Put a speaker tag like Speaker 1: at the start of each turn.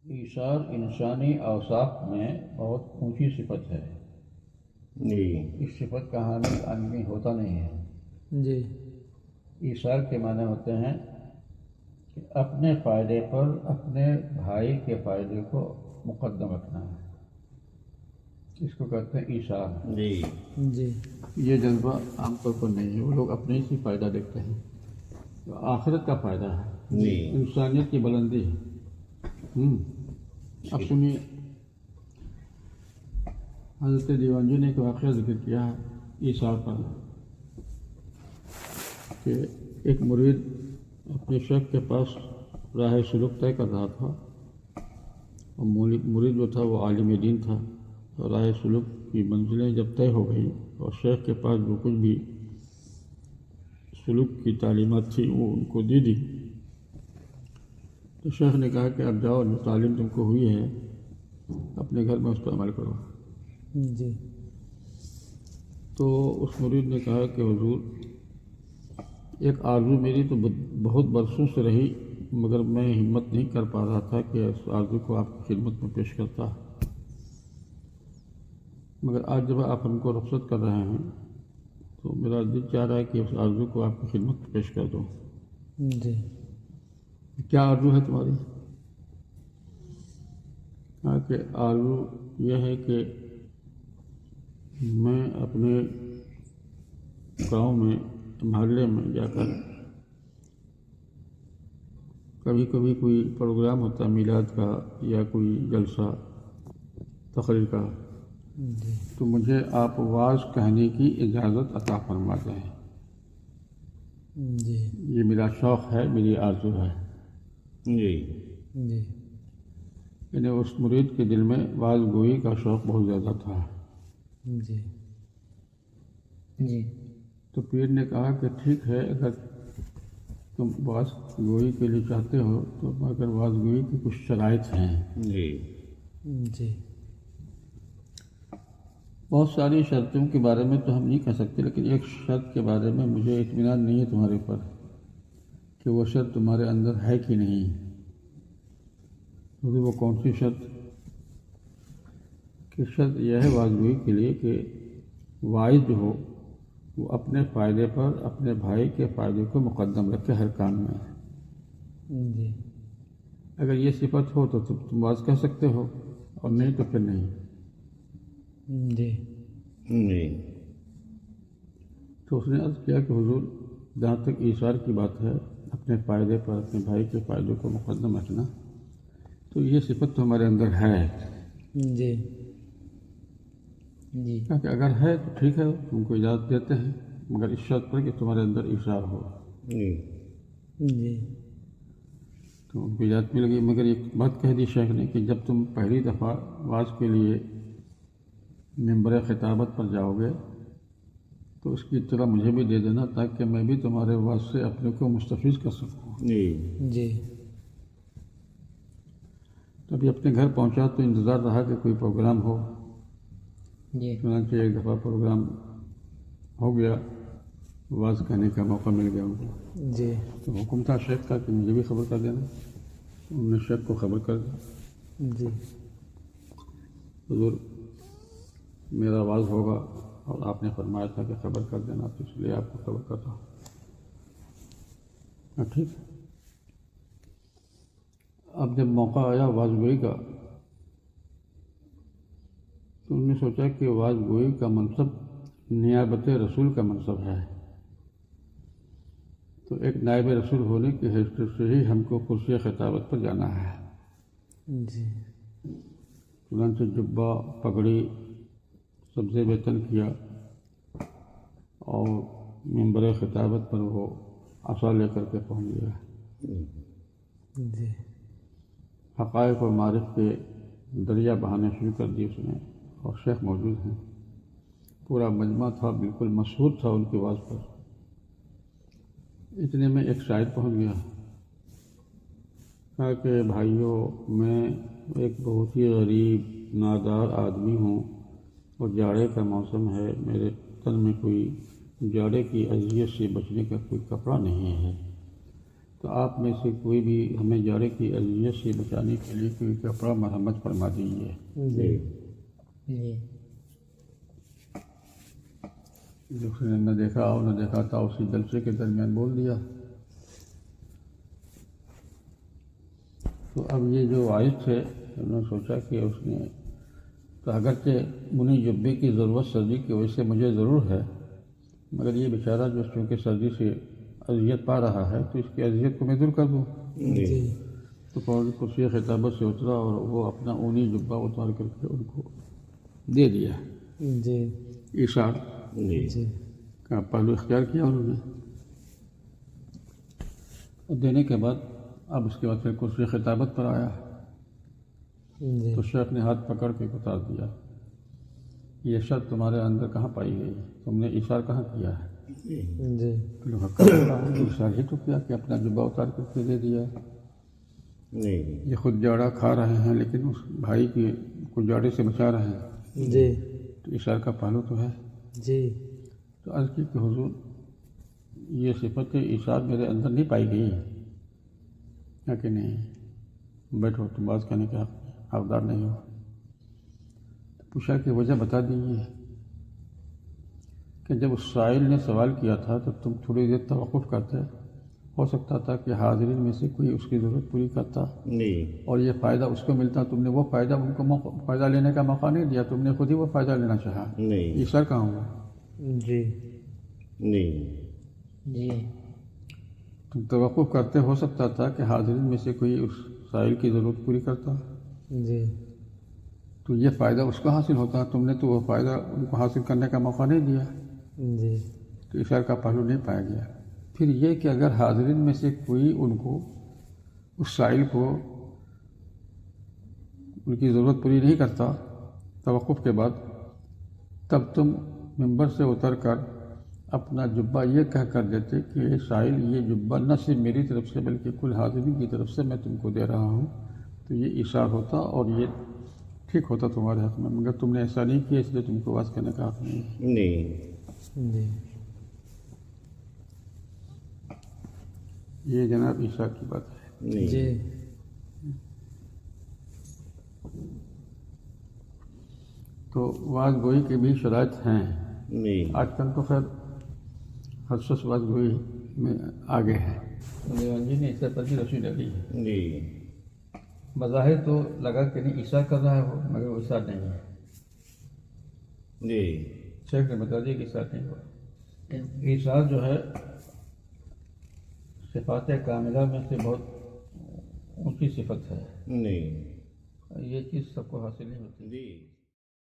Speaker 1: ایثار انسانی اوصاف میں بہت اونچی صفت ہے۔
Speaker 2: جی
Speaker 1: اس صفت کا حامل آدمی ہوتا نہیں ہے۔
Speaker 3: جی
Speaker 1: ایثار کے معنی ہوتے ہیں کہ اپنے فائدے پر اپنے بھائی کے فائدے کو مقدم رکھنا ہے، اس کو کہتے ہیں ایثار۔
Speaker 2: جی
Speaker 3: جی
Speaker 1: یہ جذبہ عام طور پر نہیں ہے، وہ لوگ اپنے ہی فائدہ دیکھتے ہیں، جو آخرت کا فائدہ ہے،
Speaker 2: جی
Speaker 1: انسانیت کی بلندی ہے۔ اب سنیے، حضرت دیوانجی نے ایک واقعہ ذکر کیا ہے ایثار پر، کہ ایک مرید اپنے شیخ کے پاس راہ سلوک طے کر رہا تھا، اور مرید جو تھا وہ عالم دین تھا، اور راہ سلوک کی منزلیں جب طے ہو گئی اور شیخ کے پاس جو کچھ بھی سلوک کی تعلیمات تھی وہ ان کو دی دی، تو شیخ نے کہا کہ اب جاؤ، جو تعلیم تم کو ہوئی ہے اپنے گھر میں اس پر عمل کرو۔
Speaker 3: جی
Speaker 1: تو اس مرید نے کہا کہ حضور، ایک آرزو میری تو بہت برسوں سے رہی، مگر میں ہمت نہیں کر پا رہا تھا کہ اس آرزو کو آپ کی خدمت میں پیش کرتا، مگر آج جب آپ ہم کو رخصت کر رہے ہیں تو میرا دل چاہ رہا ہے کہ اس آرزو کو آپ کی خدمت میں پیش کر دو۔
Speaker 3: جی
Speaker 1: کیا آرزو ہے تمہاری؟ کہا کہ آرزو یہ ہے کہ میں اپنے گاؤں میں، محلے میں جا کر کبھی کبھی کوئی پروگرام ہوتا میلاد کا یا کوئی جلسہ تقریر کا،
Speaker 3: جی
Speaker 1: تو مجھے آپ واعظ کہنے کی اجازت عطا فرما دیں۔
Speaker 3: جی
Speaker 1: یہ میرا شوق ہے، میری آرزو ہے۔
Speaker 2: جی
Speaker 3: جی
Speaker 1: یعنی اس مرید کے دل میں واعظ گوئی کا شوق بہت زیادہ تھا۔
Speaker 3: جی جی
Speaker 1: تو پیر نے کہا کہ ٹھیک ہے، اگر تم واعظ گوئی کے لیے چاہتے ہو تو مگر واعظ گوئی کی کچھ شرائط ہیں۔
Speaker 2: جی
Speaker 3: جی
Speaker 1: بہت ساری شرطوں کے بارے میں تو ہم نہیں کہہ سکتے، لیکن ایک شرط کے بارے میں مجھے اطمینان نہیں ہے تمہارے اوپر کہ وہ شرط تمہارے اندر ہے کہ نہیں۔ حضور، وہ کون سی شرط؟ کہ شرط یہ ہے واعظ گوئی کے لیے کہ واعظ جو ہو وہ اپنے فائدے پر اپنے بھائی کے فائدے کو مقدم رکھے ہر کام میں۔
Speaker 3: جی
Speaker 1: اگر یہ صفت ہو تو تم واعظ کہہ سکتے ہو، اور نہیں تو پھر نہیں۔
Speaker 3: جی
Speaker 2: جی
Speaker 1: تو اس نے عرض کیا کہ حضور، جہاں تک ایثار کی بات ہے، اپنے فائدے پر اپنے بھائی کے فائدے کو مقدم رکھنا، تو یہ صفت تو ہمارے اندر ہے۔
Speaker 3: جی جی
Speaker 1: کہا کہ اگر ہے تو ٹھیک ہے، تم کو اجازت دیتے ہیں، مگر اس شرط پر کہ تمہارے اندر ایثار ہو۔
Speaker 2: جی
Speaker 3: جی
Speaker 1: تو ان کو اجازت مل گئی، مگر ایک بات کہہ دی شیخ نے کہ جب تم پہلی دفعہ واعظ کے لیے منبر خطابت پر جاؤ گے تو اس کی اطلاع مجھے بھی دے دینا، تاکہ میں بھی تمہارے واعظ سے اپنے کو مستفیض کر سکوں۔
Speaker 2: جی
Speaker 3: جی
Speaker 1: تبھی اپنے گھر پہنچا تو انتظار رہا کہ کوئی پروگرام ہو۔
Speaker 3: جی
Speaker 1: چنانچہ ایک دفعہ پروگرام ہو گیا، واعظ کہنے کا موقع مل گیا ان کو۔
Speaker 3: جی
Speaker 1: تو حکم تھا شیخ کا کہ مجھے بھی خبر کر دینا۔ انہوں نے شیخ کو خبر کر دی،
Speaker 3: جی
Speaker 1: حضور میرا واعظ ہوگا اور آپ نے فرمایا تھا کہ خبر کر دینا، تو اس لیے آپ کو خبر کر رہا ہوں۔ ٹھیک۔ اب جب موقع آیا واعظ گوئی کا، تو انہوں نے سوچا کہ واعظ گوئی کا منصب نیابت رسول کا منصب ہے، تو ایک نائب رسول ہونے کی حیثیت سے ہی ہم کو کرسی خطابت پر جانا ہے۔
Speaker 3: جی
Speaker 1: چنانچہ جبہ پگڑی سب سے ویتن کیا، اور منبر خطابت پر وہ عصا لے کر کے پہنچ گیا۔
Speaker 3: جی
Speaker 1: حقائق و معارف کے دریا بہانے شروع کر دی اس نے، اور شیخ موجود ہیں، پورا مجمع تھا، بالکل مسحور تھا ان کی آواز پر۔ اتنے میں ایک شاعر پہنچ گیا، کہا کہ بھائیوں، میں ایک بہت ہی غریب نادار آدمی ہوں، اور جاڑے کا موسم ہے، میرے تن میں کوئی جاڑے کی اذیت سے بچنے کا کوئی کپڑا نہیں ہے، تو آپ میں سے کوئی بھی ہمیں جاڑے کی اذیت سے بچانے کے لیے کوئی کپڑا مرحمت فرما دیجیے۔
Speaker 3: جی جی
Speaker 1: جس نے نہ دیکھا اور نہ دیکھا تھا اسی جلسے کے درمیان بول دیا۔ تو اب یہ جو عائد تھے انہوں نے سوچا کہ اس نے تو اگرچہ منی جبے کی ضرورت سردی کی وجہ سے مجھے ضرور ہے، مگر یہ بیچارہ جو چونکہ سردی سے اذیت پا رہا ہے تو اس کی اذیت کو میں دور کر دوں۔
Speaker 3: جی
Speaker 1: تو فوری کرسی خطابت سے اترا اور وہ اپنا اونی جبہ اتار کر کے ان کو دے دیا۔
Speaker 3: جی
Speaker 1: ایثار
Speaker 2: جی
Speaker 3: جی
Speaker 1: کا پہلو اختیار کیا انہوں نے، اور دینے کے بعد اب اس کے بعد پھر کرسی خطابت پر آیا
Speaker 3: جی
Speaker 1: تو شیخ نے ہاتھ پکڑ کے اتار دیا، یہ شرط تمہارے اندر کہاں پائی گئی، تم نے ایثار کہاں کیا ہے؟
Speaker 3: جی
Speaker 1: ایثار ہی تو کیا کہ اپنا جبہ اتار کر کے دے دیا۔
Speaker 2: نہیں
Speaker 1: یہ خود جاڑا کھا رہے ہیں لیکن اس بھائی کی کو جاڑے سے بچا رہے ہیں،
Speaker 3: جی
Speaker 1: تو ایثار کا پہلو تو ہے۔
Speaker 3: جی
Speaker 1: تو عرض کی کہ حضور یہ صفت ایثار میرے اندر نہیں پائی گئی ہے کہ نہیں، بیٹھو تم بات کرنے کے حقدار نہیں ہو۔ پوچھا کہ وجہ بتا دیجیے کہ جب اس سائل نے سوال کیا تھا تو تم تھوڑی دیر توقف کرتے، ہو سکتا تھا کہ حاضرین میں سے کوئی اس کی ضرورت پوری کرتا
Speaker 2: نہیں
Speaker 1: اور یہ فائدہ اس کو ملتا، تم نے وہ فائدہ ان کو فائدہ لینے کا موقع نہیں دیا، تم نے خود ہی وہ فائدہ لینا چاہا۔
Speaker 2: نہیں
Speaker 1: ایثار کہاں ہوا؟
Speaker 3: جی
Speaker 2: نہیں
Speaker 3: جی
Speaker 1: تم توقف کرتے، ہو سکتا تھا کہ حاضرین میں سے کوئی اس سائل کی ضرورت پوری کرتا
Speaker 3: جی
Speaker 1: تو یہ فائدہ اس کو حاصل ہوتا، تم نے تو وہ فائدہ ان کو حاصل کرنے کا موقع نہیں دیا،
Speaker 3: جی
Speaker 1: تو ایثار کا پہلو نہیں پایا گیا۔ پھر یہ کہ اگر حاضرین میں سے کوئی ان کو اس سائل کو ان کی ضرورت پوری نہیں کرتا توقف کے بعد، تب تم ممبر سے اتر کر اپنا جبہ یہ کہہ کر دیتے کہ یہ سائل یہ جبہ نہ صرف میری طرف سے بلکہ کل حاضرین کی طرف سے میں تم کو دے رہا ہوں، تو یہ ایثار ہوتا اور یہ ٹھیک ہوتا تمہارے حق میں، مگر تم نے ایسا نہیں کیا، اس لیے تم کو بات کرنے کا حق نہیں ہے۔
Speaker 2: نہیں
Speaker 3: جی
Speaker 1: یہ جناب ایثار کی بات ہے۔
Speaker 2: نہیں
Speaker 3: جی
Speaker 1: تو واز گوئی کے بھی شرائط ہیں،
Speaker 2: نہیں
Speaker 1: آج کل تو خیر ہر شخص واز گوئی میں آگے ہے، دیوان جی نے اس پر بھی رسی ڈالی ہے،
Speaker 2: جی
Speaker 1: بظاہر تو لگا کہ نہیں ایثار کر رہا ہے وہ، مگر وہ ایثار نہیں ہے،
Speaker 2: جی
Speaker 1: شیخ نے بتا دیا کہ ایثار نہیں ہوا۔ ایثار جو ہے صفات کاملہ میں سے بہت اونچی صفت ہے،
Speaker 2: نہیں
Speaker 1: یہ چیز سب کو حاصل نہیں ہوتی۔
Speaker 2: جی